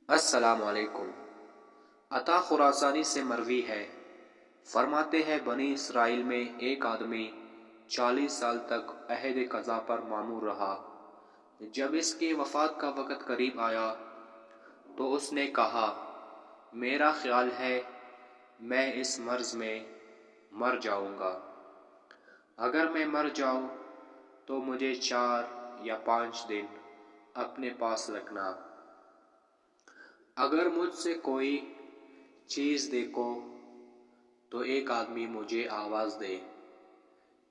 السلام علیکم۔ عطا خراسانی سے مروی ہے، فرماتے ہیں بنی اسرائیل میں ایک آدمی 40 سال تک عہد قضا پر معمور رہا۔ جب اس کی وفات کا وقت قریب آیا تو اس نے کہا، میرا خیال ہے میں اس مرض میں مر جاؤں گا۔ اگر میں مر جاؤں تو مجھے 4 یا 5 دن اپنے پاس رکھنا۔ اگر مجھ سے کوئی چیز دیکھو تو ایک آدمی مجھے آواز دے۔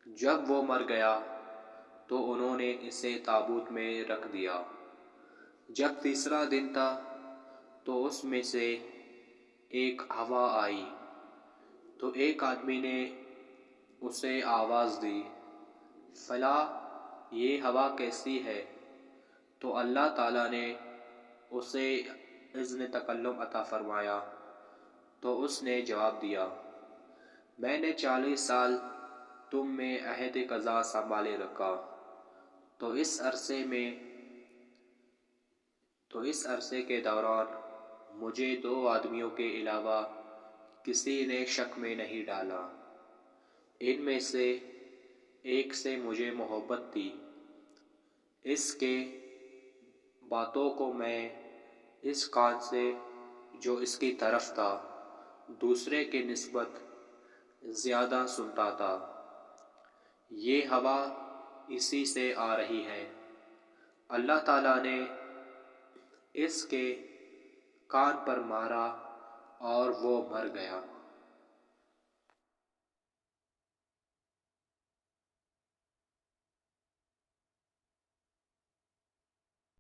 جب وہ مر گیا تو انہوں نے اسے تابوت میں رکھ دیا۔ جب تیسرا دن تھا تو اس میں سے ایک ہوا آئی تو ایک آدمی نے اسے آواز دی، فلاں یہ ہوا کیسی ہے؟ تو اللہ تعالیٰ نے اسے اذن تکلم عطا فرمایا تو اس نے جواب دیا، میں نے 40 سال تم میں عہد قضا سنبھالے رکھا، تو اس عرصے کے دوران مجھے 2 آدمیوں کے علاوہ کسی نے شک میں نہیں ڈالا۔ ان میں سے ایک سے مجھے محبت تھی، اس کے باتوں کو میں اس کان سے جو اس کی طرف تھا دوسرے کی نسبت زیادہ سنتا تھا۔ یہ ہوا اسی سے آ رہی ہے۔ اللہ تعالیٰ نے اس کے کان پر مارا اور وہ مر گیا۔